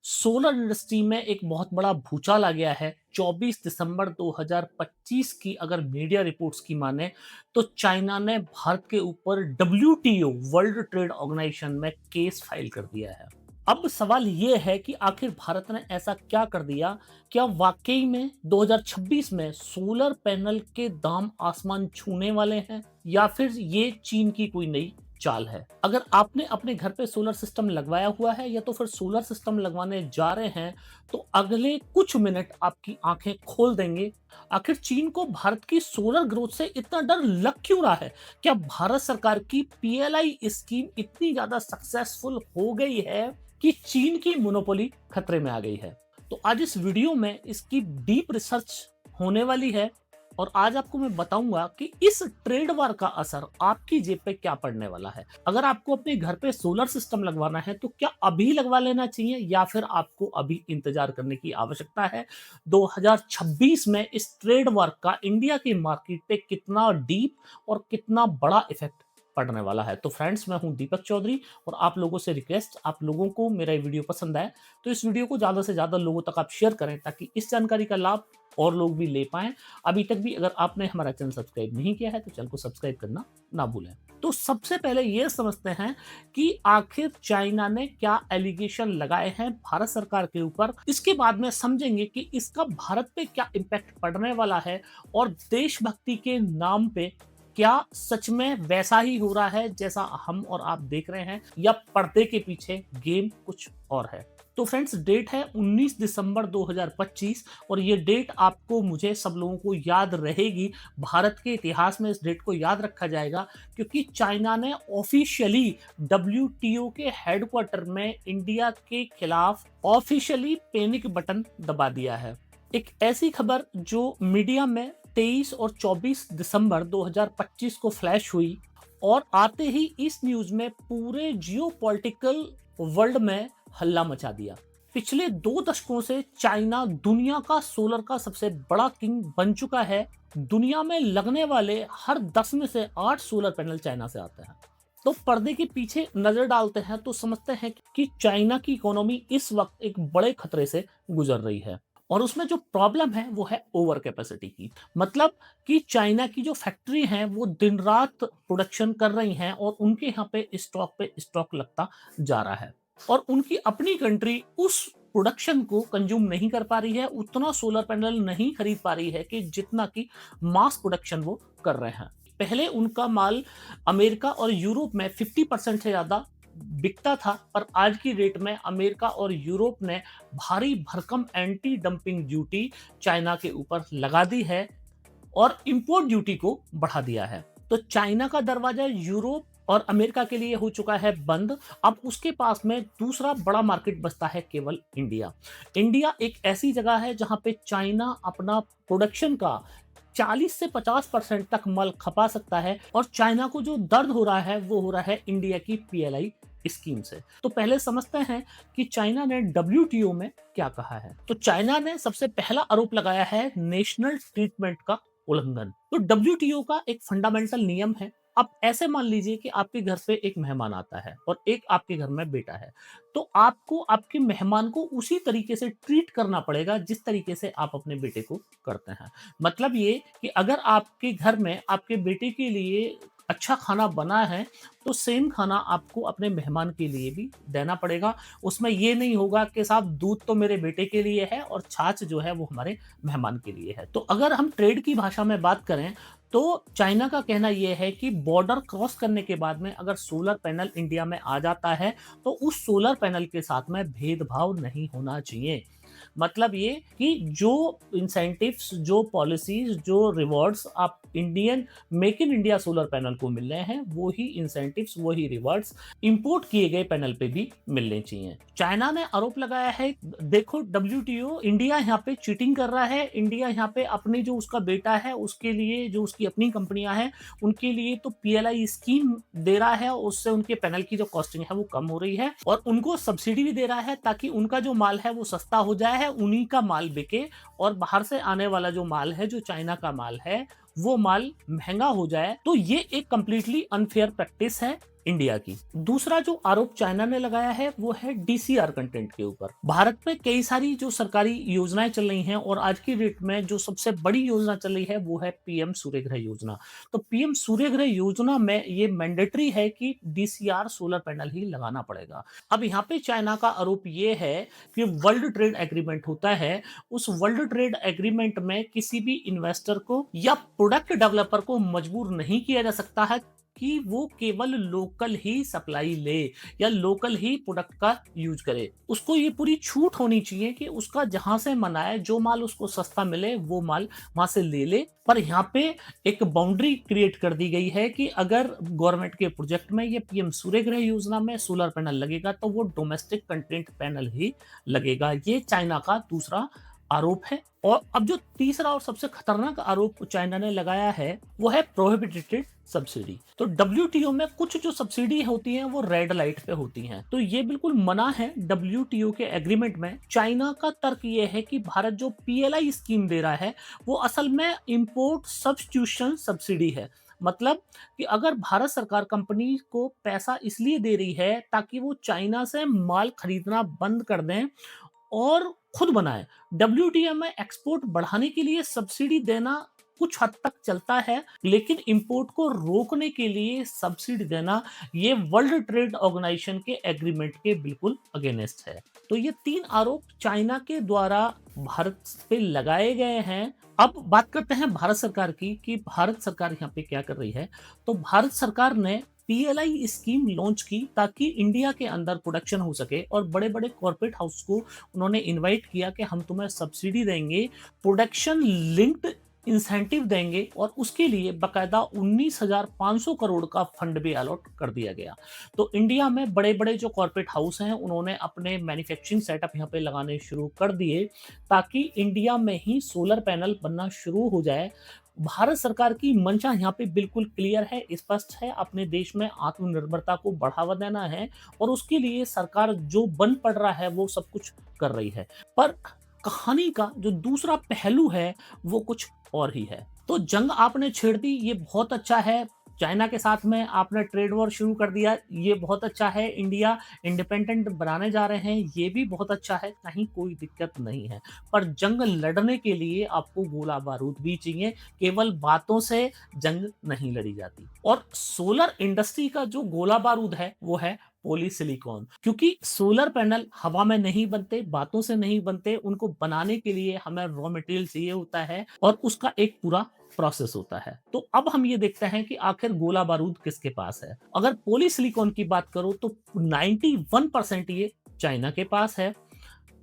Solar industry में एक बहुत बड़ा भूचाल आ गया है। 24 दिसंबर 2025 की अगर मीडिया रिपोर्ट्स की माने तो चाइना ने भारत के ऊपर डब्ल्यूटीओ वर्ल्ड ट्रेड ऑर्गेनाइजेशन में केस फाइल कर दिया है। अब सवाल ये है कि आखिर भारत ने ऐसा क्या कर दिया? क्या वाकई में 2026 में सोलर पैनल के दाम आसमान छूने वाले हैं या फिर ये चीन की कोई नई चाल है? अगर आपने अपने घर पे सोलर सिस्टम लगवाया हुआ है या तो फिर सोलर सिस्टम लगवाने जा रहे हैं, तो अगले कुछ मिनट आपकी आंखें खोल देंगे। आखिर चीन को भारत की सोलर ग्रोथ से इतना डर लग क्यों रहा है? क्या भारत सरकार की पीएलआई स्कीम इतनी ज्यादा सक्सेसफुल हो गई है कि चीन की मोनोपोली खतरे में आ गई है? तो आज इस वीडियो में इसकी डीप रिसर्च होने वाली है और आज आपको मैं बताऊंगा कि इस ट्रेड वार का असर आपकी जेब पे क्या पड़ने वाला है। अगर आपको अपने घर पे सोलर सिस्टम लगवाना है तो क्या अभी लगवा लेना चाहिए या फिर आपको अभी इंतजार करने की आवश्यकता है? 2026 में इस ट्रेड वार का इंडिया की मार्केट पे कितना डीप और कितना बड़ा इफेक्ट पड़ने वाला है। तो फ्रेंड्स, मैं हूं दीपक चौधरी और आप लोगों से रिक्वेस्ट, आप लोगों को मेरा ये वीडियो पसंद आए तो इस वीडियो को ज्यादा से ज्यादा लोगों तक आप शेयर करें ताकि इस जानकारी का लाभ और लोग भी ले पाएं। अभी तक भी अगर आपने हमारा चैनल सब्सक्राइब नहीं किया है तो चैनल को सब्सक्राइब करना ना भूलें। तो सबसे पहले ये समझते हैं कि आखिर चाइना ने क्या एलिगेशन लगाए हैं भारत सरकार के ऊपर। इसके बाद में समझेंगे कि इसका भारत पे क्या इम्पैक्ट पड़ने वाला है और देशभक्ति के नाम पे क्या सच में वैसा ही हो रहा है जैसा हम और आप देख रहे हैं या पर्दे के पीछे गेम कुछ और है। तो फ्रेंड्स, डेट है 19 दिसंबर 2025 और ये डेट आपको, मुझे, सब लोगों को याद रहेगी। भारत के इतिहास में इस डेट को याद रखा जाएगा क्योंकि चाइना ने ऑफिशियली डब्ल्यूटीओ के हेडक्वार्टर में इंडिया के खिलाफ ऑफिशियली पैनिक बटन दबा दिया है। एक ऐसी खबर जो मीडिया में 23 और 24 दिसंबर 2025 को फ्लैश हुई और आते ही इस न्यूज में पूरे जियोपॉलिटिकल वर्ल्ड में हल्ला मचा दिया। पिछले 2 दशकों से चाइना दुनिया का सोलर का सबसे बड़ा किंग बन चुका है। दुनिया में लगने वाले हर 10 में से 8 सोलर पैनल चाइना से आते हैं। तो पर्दे के पीछे नजर डालते हैं तो समझते हैं कि चाइना की इकोनॉमी इस वक्त एक बड़े खतरे से गुजर रही है और उसमें जो प्रॉब्लम है वो है ओवर कैपेसिटी की। मतलब कि चाइना की जो फैक्ट्री हैं वो दिन रात प्रोडक्शन कर रही हैं और उनके यहाँ पे स्टॉक लगता जा रहा है और उनकी अपनी कंट्री उस प्रोडक्शन को कंज्यूम नहीं कर पा रही है, उतना सोलर पैनल नहीं खरीद पा रही है कि जितना की मास प्रोडक्शन वो कर रहे हैं। पहले उनका माल अमेरिका और यूरोप में 50% से ज्यादा बिकता था, पर आज की डेट में अमेरिका और यूरोप ने भारी भरकम एंटी डंपिंग ड्यूटी चाइना के ऊपर लगा दी है और इंपोर्ट ड्यूटी को बढ़ा दिया है। तो चाइना का दरवाजा यूरोप और अमेरिका के लिए हो चुका है बंद। अब उसके पास में दूसरा बड़ा मार्केट बचता है केवल इंडिया। इंडिया एक ऐसी जगह है जहां पे चाइना अपना प्रोडक्शन का 40 से 50% तक माल खपा सकता है और चाइना को जो दर्द हो रहा है वो हो रहा है इंडिया की पीएलआई स्कीम से। तो पहले समझते हैं कि चाइना ने डब्ल्यूटीओ में क्या कहा है। तो चाइना ने सबसे पहला आरोप लगाया है नेशनल ट्रीटमेंट का उल्लंघन। तो डब्ल्यूटीओ का एक फंडामेंटल नियम है। अब ऐसे मान लीजिए कि आपके घर पे एक मेहमान आता है और एक आपके घर में बेटा है, तो आपको आपके मेहमान को उसी तरीके से ट्रीट करना पड़ेगा जिस तरीके से आप अपने बेटे को करते हैं। मतलब ये कि अगर आपके घर में आपके बेटे के लिए अच्छा खाना बना है तो सेम खाना आपको अपने मेहमान के लिए भी देना पड़ेगा। उसमें ये नहीं होगा कि साहब दूध तो मेरे बेटे के लिए है और छाछ जो है वो हमारे मेहमान के लिए है। तो अगर हम ट्रेड की भाषा में बात करें तो चाइना का कहना यह है कि बॉर्डर क्रॉस करने के बाद में अगर सोलर पैनल इंडिया में आ जाता है तो उस सोलर पैनल के साथ में भेदभाव नहीं होना चाहिए। मतलब ये कि जो इंसेंटिव्स, जो पॉलिसीज, जो रिवॉर्ड्स आप Indian make in India solar panel को मिल रहे हैं, वो ही इंसेंटिव्स, वही रिवॉर्ड्स इंपोर्ट किए गए पैनल पे भी मिलने चाहिए। चाइना ने आरोप लगाया है, देखो डब्ल्यूटीओ, इंडिया यहाँ पे चीटिंग कर रहा है। इंडिया यहाँ पे अपने जो उसका बेटा है उसके लिए, जो उसकी अपनी कंपनियां हैं उनके लिए तो पीएलआई स्कीम दे रहा है, उससे उनके पैनल की जो कॉस्टिंग है वो कम हो रही है और उनको सब्सिडी भी दे रहा है ताकि उनका जो माल है वो सस्ता हो जाए है, उन्हीं का माल बिके और बाहर से आने वाला जो माल है, जो चाइना का माल है, वो माल महंगा हो जाए। तो ये एक कंप्लीटली अनफेयर प्रैक्टिस है इंडिया की। दूसरा जो आरोप चाइना ने लगाया है वो है डीसीआर कंटेंट के ऊपर। भारत में कई सारी जो सरकारी योजनाएं चल रही हैं और आज की डेट में जो सबसे बड़ी योजना चल रही है वो है पीएम सूर्यघर योजना। तो पीएम सूर्यघर योजना में ये मैंडेटरी है कि डीसीआर सोलर पैनल ही लगाना पड़ेगा। अब यहाँ पे चाइना का आरोप ये है कि वर्ल्ड ट्रेड एग्रीमेंट होता है, उस वर्ल्ड ट्रेड एग्रीमेंट में किसी भी इन्वेस्टर को या प्रोडक्ट डेवलपर को मजबूर नहीं किया जा सकता है कि वो केवल लोकल ही सप्लाई ले या लोकल ही प्रोडक्ट का यूज करे। उसको ये पूरी छूट होनी चाहिए कि उसका जहां से मन आए, जो माल उसको सस्ता मिले वो माल वहां से ले ले। पर यहाँ पे एक बाउंड्री क्रिएट कर दी गई है कि अगर गवर्नमेंट के प्रोजेक्ट में ये पीएम सूर्यघर योजना में सोलर पैनल लगेगा तो वो डोमेस्टिक कंटेंट पैनल ही लगेगा। ये चाइना का दूसरा आरोप है। और अब जो तीसरा और सबसे खतरनाक आरोप चाइना ने लगाया है वो है प्रोहिबिटेड सब्सिडी। तो डब्ल्यूटीओ में कुछ जो सब्सिडी होती हैं वो रेड लाइट पे होती हैं, तो ये बिल्कुल मना है डब्ल्यूटीओ के एग्रीमेंट में। चाइना का तर्क ये है कि भारत जो पीएलआई स्कीम दे रहा है वो असल में इंपोर्ट सब्स्टिट्यूशन सब्सिडी है। मतलब कि अगर भारत सरकार कंपनी को पैसा इसलिए दे रही है ताकि वो चाइना से माल खरीदना बंद कर दें और खुद बनाए। डब्ल्यूटीओ में एक्सपोर्ट बढ़ाने के लिए सब्सिडी देना कुछ हद तक चलता है, लेकिन इंपोर्ट को रोकने के लिए सब्सिडी देना ये वर्ल्ड ट्रेड ऑर्गेनाइजेशन के एग्रीमेंट के बिल्कुल अगेंस्ट है। तो ये 3 आरोप चाइना के द्वारा भारत पे लगाए गए हैं। अब बात करते हैं भारत सरकार की कि भारत सरकार यहाँ पे क्या कर रही है। तो भारत सरकार ने पीएलआई स्कीम लॉन्च की ताकि इंडिया के अंदर प्रोडक्शन हो सके और बड़े बड़े कॉर्पोरेट हाउस को उन्होंने इनवाइट किया कि हम तुम्हें सब्सिडी देंगे, प्रोडक्शन लिंक्ड इंसेंटिव देंगे और उसके लिए बकायदा 19,500 करोड़ का फंड भी अलॉट कर दिया गया। तो इंडिया में बड़े बड़े जो कॉर्पोरेट हाउस हैं उन्होंने अपने मैन्युफैक्चरिंग सेटअप यहाँ पे लगाने शुरू कर दिए ताकि इंडिया में ही सोलर पैनल बनना शुरू हो जाए। भारत सरकार की मंशा यहाँ पे बिल्कुल क्लियर है, स्पष्ट है, अपने देश में आत्मनिर्भरता को बढ़ावा देना है और उसके लिए सरकार जो बन पड़ रहा है वो सब कुछ कर रही है। पर कहानी का जो दूसरा पहलू है वो कुछ और ही है। तो जंग आपने छेड़ दी, ये बहुत अच्छा है। चाइना के साथ में आपने ट्रेड वॉर शुरू कर दिया, ये बहुत अच्छा है। इंडिया इंडिपेंडेंट बनाने जा रहे हैं, ये भी बहुत अच्छा है, कहीं कोई दिक्कत नहीं है। पर जंग लड़ने के लिए आपको गोला बारूद भी चाहिए, केवल बातों से जंग नहीं लड़ी जाती। और सोलर इंडस्ट्री का जो गोला बारूद है वो है पॉलीसिलिकॉन, क्योंकि सोलर पैनल हवा में नहीं बनते, बातों से नहीं बनते, उनको बनाने के लिए हमें रॉ मटेरियल चाहिए होता है और उसका एक पूरा प्रोसेस होता है। तो अब हम ये देखते हैं कि आखिर गोला बारूद किसके पास है। अगर पॉलीसिलिकॉन की बात करो तो 91% ये चाइना के पास है।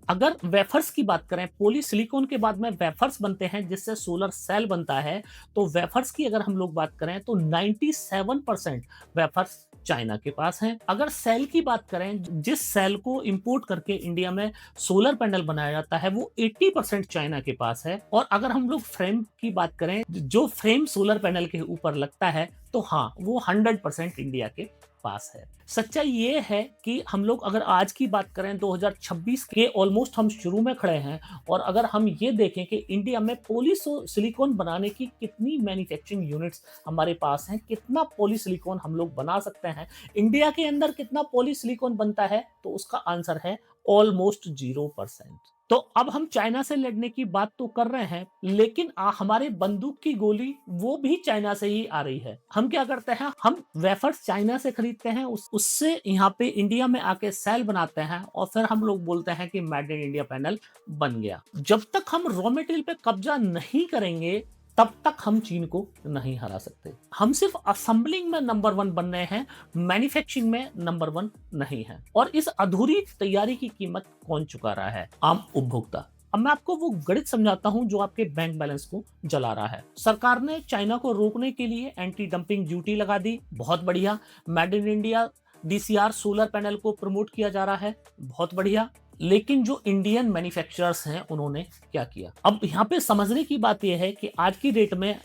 अगर वेफर्स की बात करें, पॉलीसिलिकॉन के बाद में वेफर्स बनते हैं जिससे सोलर सेल बनता है, तो वेफर्स की अगर हम लोग बात करें तो 97% वेफर्स चाइना के पास हैं। अगर सेल की बात करें, जिस सेल को इंपोर्ट करके इंडिया में सोलर पैनल बनाया जाता है वो 80% चाइना के पास है। और अगर हम लोग फ्रेम की बात करें, जो फ्रेम सोलर पैनल के ऊपर लगता है, तो हाँ, वो 100% इंडिया के पास है। सच्चाई ये है कि हम लोग अगर आज की बात करें 2026 के ऑलमोस्ट हम शुरू में खड़े हैं और अगर हम ये देखें कि इंडिया में पॉलीसिलिकॉन बनाने की कितनी मैन्युफैक्चरिंग यूनिट्स हमारे पास हैं, कितना पॉलीसिलिकॉन हम लोग बना सकते हैं, इंडिया के अंदर कितना पॉलीसिलिकॉन बनता है, तो उसका आंसर है ऑलमोस्ट 0%। तो अब हम चाइना से लड़ने की बात तो कर रहे हैं, लेकिन हमारे बंदूक की गोली वो भी चाइना से ही आ रही है। हम क्या करते हैं, हम वेफर्स चाइना से खरीदते हैं, उससे यहाँ पे इंडिया में आके सेल बनाते हैं और फिर हम लोग बोलते हैं कि मेड इन इंडिया पैनल बन गया। जब तक हम रॉ मटेरियल पे कब्जा नहीं करेंगे तब तक हम चीन को नहीं हरा सकते। हम सिर्फ असेंबलिंग में नंबर 1 बन रहे हैं, मैन्युफैक्चरिंग में नंबर 1 नहीं है। और इस अधूरी तैयारी की कीमत कौन चुका रहा है? आम उपभोक्ता। अब मैं आपको वो गणित समझाता हूं जो आपके बैंक बैलेंस को जला रहा है। सरकार ने चाइना को रोकने के लिए एंटी डंपिंग ड्यूटी लगा दी, बहुत बढ़िया। Made in India DCR solar panel को प्रमोट किया जा रहा है, बहुत बढ़िया। लेकिन जो इंडियन मैन्युफैक्चरर्स हैं उन्होंने क्या किया? अब यहाँ पे समझने की बात यह है कि आज की डेट में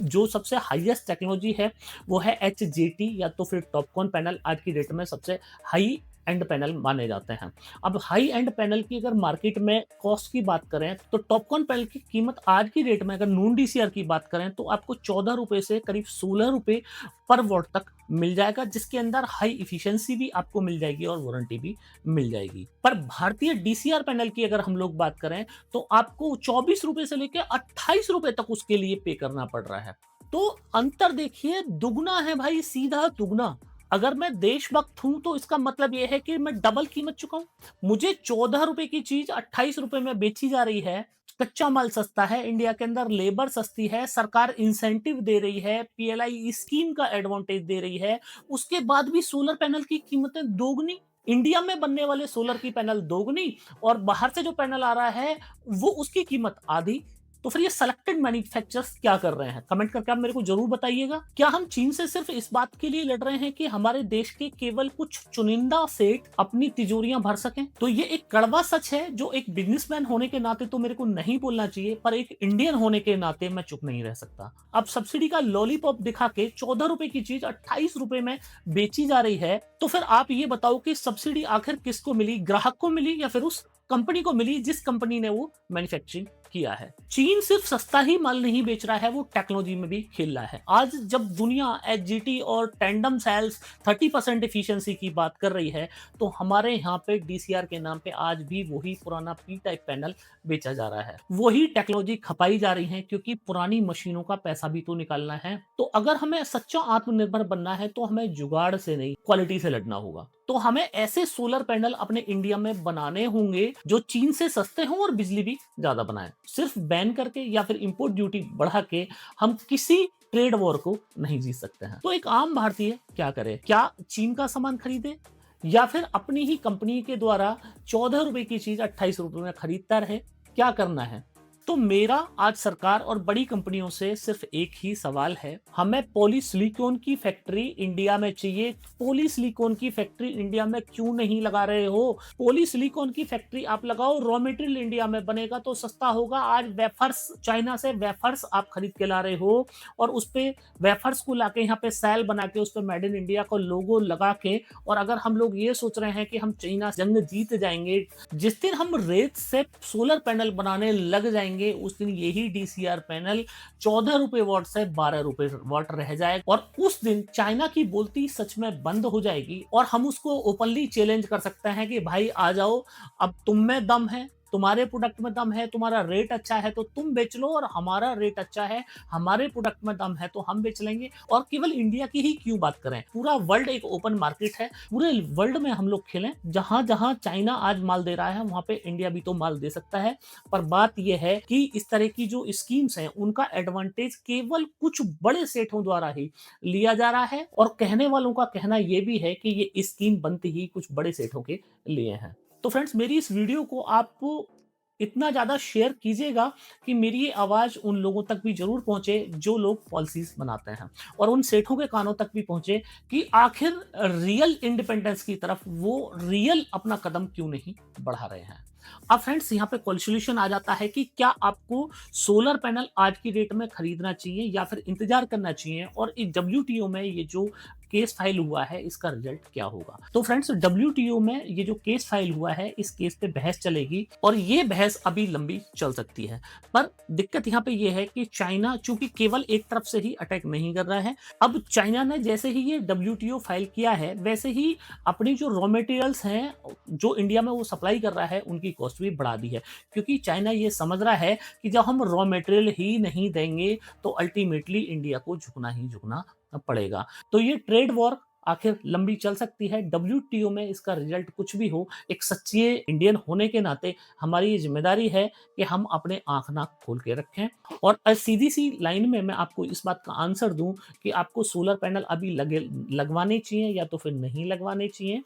जो सबसे हाईएस्ट टेक्नोलॉजी है वो है HJT या तो फिर टॉपकॉन पैनल। आज की डेट में सबसे हाई एंड पैनल माने जाते हैं। अब हाई एंड पैनल की अगर मार्केट में कॉस्ट की बात करें तो टॉपकॉन पैनल की कीमत आज की डेट में अगर नून डीसीआर की बात करें तो आपको 14 रुपए से करीब 16 रुपए पर वॉट तक मिल जाएगा, जिसके अंदर हाई इफिशिएंसी भी आपको मिल जाएगी और वारंटी भी मिल जाएगी। पर भारतीय डीसीआर पैनल की अगर हम लोग बात करें तो आपको 24 रुपए से लेकर 28 रुपए तक उसके लिए पे करना पड़ रहा है। तो अंतर देखिए, दुगना है भाई, सीधा दुगना। अगर मैं देशभक्त हूं तो इसका मतलब यह है कि मैं डबल कीमत चुकाऊं। मुझे 14 रुपए की चीज 28 रुपए में बेची जा रही है। कच्चा माल सस्ता है, इंडिया के अंदर लेबर सस्ती है, सरकार इंसेंटिव दे रही है, पीएलआई स्कीम का एडवांटेज दे रही है, उसके बाद भी सोलर पैनल की कीमतें दोगुनी। इंडिया में बनने वाले सोलर की पैनल दोगुनी और बाहर से जो पैनल आ रहा है वो उसकी कीमत आधी। तो फिर ये सेलेक्टेड मैन्युफैक्चरर्स क्या कर रहे हैं? कमेंट करके आप मेरे को जरूर बताइएगा। क्या हम चीन से सिर्फ इस बात के लिए लड़ रहे हैं कि हमारे देश के केवल कुछ चुनिंदा सेठ अपनी तिजोरियां भर सकें? तो ये एक कड़वा सच है जो एक बिजनेसमैन होने के नाते तो मेरे को नहीं बोलना चाहिए, पर एक इंडियन होने के नाते मैं चुप नहीं रह सकता। अब सब्सिडी का लॉलीपॉप दिखा के 14 रुपए की चीज 28 रुपए में बेची जा रही है, तो फिर आप ये बताओ कि सब्सिडी आखिर किसको मिली? ग्राहक को मिली या फिर उस कंपनी को मिली जिस कंपनी ने वो मैन्युफैक्चरिंग किया है? चीन सिर्फ सस्ता ही माल नहीं बेच रहा है, वो टेक्नोलॉजी में भी खेल रहा है। आज जब दुनिया एचजीटी और टैंडम सेल्स 30% एफिशिएंसी की बात कर रही है, तो हमारे यहाँ पे डीसीआर के नाम पे आज भी वही पुराना पी टाइप पैनल बेचा जा रहा है, वही टेक्नोलॉजी खपाई जा रही है, क्योंकि पुरानी मशीनों का पैसा भी तो निकालना है। तो अगर हमें सच्चा आत्मनिर्भर बनना है तो हमें जुगाड़ से नहीं, क्वालिटी से लड़ना होगा। तो हमें ऐसे सोलर पैनल अपने इंडिया में बनाने होंगे जो चीन से सस्ते हों और बिजली भी ज्यादा बनाएं। सिर्फ बैन करके या फिर इंपोर्ट ड्यूटी बढ़ा के हम किसी ट्रेड वॉर को नहीं जीत सकते हैं। तो एक आम भारतीय क्या करे? क्या चीन का सामान खरीदे या फिर अपनी ही कंपनी के द्वारा 14 रुपए की चीज 28 रुपए में खरीदता रहे? क्या करना है? तो मेरा आज सरकार और बड़ी कंपनियों से सिर्फ एक ही सवाल है, हमें पॉलीसिलिकॉन की फैक्ट्री इंडिया में चाहिए। पॉलीसिलिकॉन की फैक्ट्री इंडिया में क्यों नहीं लगा रहे हो? पॉलीसिलिकॉन की फैक्ट्री आप लगाओ, रॉ मटेरियल इंडिया में बनेगा तो सस्ता होगा। आज वेफर्स, चाइना से वेफर्स आप खरीद के ला रहे हो और उस पे वेफर्स को लाके यहाँ पे सेल बना के उस पे मेड इन इंडिया का लोगो लगा के, और अगर हम लोग ये सोच रहे हैं कि हम चाइना जंग जीत जाएंगे, जिस दिन हम रेत से सोलर पैनल बनाने लग जाएंगे उस दिन यही डीसीआर पैनल 14 रुपए वॉट से 12 रुपए वॉट रह जाएगा और उस दिन चाइना की बोलती सच में बंद हो जाएगी और हम उसको ओपनली चैलेंज कर सकते हैं कि भाई आ जाओ, अब तुम में दम है, तुम्हारे प्रोडक्ट में दम है, तुम्हारा रेट अच्छा है तो तुम बेच लो, और हमारा रेट अच्छा है, हमारे प्रोडक्ट में दम है तो हम बेच लेंगे। और केवल इंडिया की ही क्यों बात करें, पूरा वर्ल्ड एक ओपन मार्केट है, पूरे वर्ल्ड में हम लोग खेलें। जहां जहां चाइना आज माल दे रहा है वहां पे इंडिया भी तो माल दे सकता है। पर बात यह है कि इस तरह की जो स्कीम्स हैं उनका एडवांटेज केवल कुछ बड़े सेठों द्वारा ही लिया जा रहा है, और कहने वालों का कहना यह भी है कि ये स्कीम बनती ही कुछ बड़े सेठों के लिए है। तो फ्रेंड्स, मेरी इस वीडियो को आप इतना ज़्यादा शेयर कीजिएगा कि मेरी ये आवाज़ उन लोगों तक भी ज़रूर पहुँचे जो लोग पॉलिसीज़ बनाते हैं, और उन सेठों के कानों तक भी पहुँचे कि आखिर रियल इंडिपेंडेंस की तरफ वो रियल अपना कदम क्यों नहीं बढ़ा रहे हैं। अब फ्रेंड्स, यहाँ पे सॉल्यूशन आ जाता है कि क्या आपको सोलर पैनल आज की डेट में खरीदना चाहिए या फिर इंतजार करना चाहिए, और इस डब्ल्यूटीओ में ये जो केस फाइल हुआ है इसका रिजल्ट क्या होगा। तो फ्रेंड्स, डब्ल्यूटीओ में ये जो केस फाइल हुआ है इस केस पे बहस चलेगी, और ये बहस अभी लंबी चल सकती है। पर दिक्कत यहाँ पे ये है कि चाइना चूंकि केवल एक तरफ से ही अटैक नहीं कर रहा है, अब चाइना ने जैसे ही ये डब्ल्यूटीओ फाइल किया है वैसे ही अपनी जो रॉ मटेरियल्स हैं जो इंडिया में वो सप्लाई कर रहा है उनकी कॉस्ट भी बढ़ा दी है, क्योंकि चाइना ये समझ रहा है कि जब हम रॉ मटेरियल ही नहीं देंगे तो अल्टीमेटली इंडिया को झुकना ही झुकना पड़ेगा। तो ये ट्रेड वॉर आखिर लंबी चल सकती है। डब्ल्यूटीओ में इसका रिजल्ट कुछ भी हो, एक सच्चे इंडियन होने के नाते हमारी ये जिम्मेदारी है कि हम अपने आंख नाक खोल के रखें। और सीधी सी लाइन में मैं आपको इस बात का आंसर दूं कि आपको सोलर पैनल अभी लगवाने चाहिए या तो फिर नहीं लगवाने चाहिए,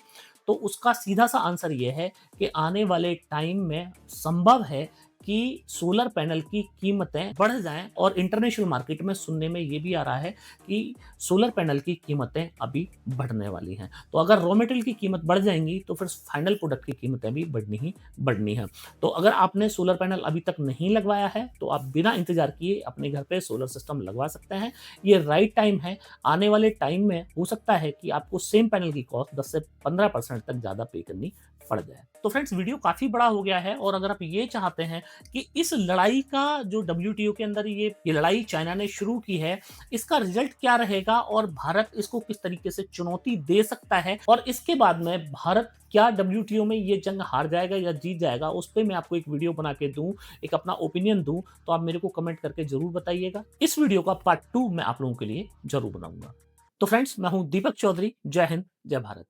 तो उसका सीधा सा आंसर ये है कि आने वाले टाइम में संभव है कि सोलर पैनल की कीमतें बढ़ जाएँ और इंटरनेशनल मार्केट में सुनने में ये भी आ रहा है कि सोलर पैनल की कीमतें अभी बढ़ने वाली हैं। तो अगर रॉ मटेरियल की कीमत बढ़ जाएँगी तो फिर फाइनल प्रोडक्ट की कीमतें भी बढ़नी ही बढ़नी है। तो अगर आपने सोलर पैनल अभी तक नहीं लगवाया है तो आप बिना इंतज़ार किए अपने घर पे सोलर सिस्टम लगवा सकते हैं। ये राइट टाइम है। आने वाले टाइम में हो सकता है कि आपको सेम पैनल की कॉस्ट 10 से 15% तक ज़्यादा पे करनी पड़ जाए। तो फ्रेंड्स वीडियो काफ़ी बड़ा हो गया है और अगर आप ये चाहते हैं कि इस लड़ाई का जो डब्ल्यूटीओ के अंदर ये लड़ाई चाइना ने शुरू की है, इसका रिजल्ट क्या रहेगा और भारत इसको किस तरीके से चुनौती दे सकता है और इसके बाद में भारत क्या डब्ल्यूटीओ में ये जंग हार जाएगा या जीत जाएगा, उस पे मैं आपको एक वीडियो बना के दूँ, एक अपना ओपिनियन दूँ, तो आप मेरे को कमेंट करके ज़रूर बताइएगा। इस वीडियो का पार्ट 2 मैं आप लोगों के लिए ज़रूर बनाऊँगा। तो फ्रेंड्स मैं हूँ दीपक चौधरी। जय हिंद, जय भारत।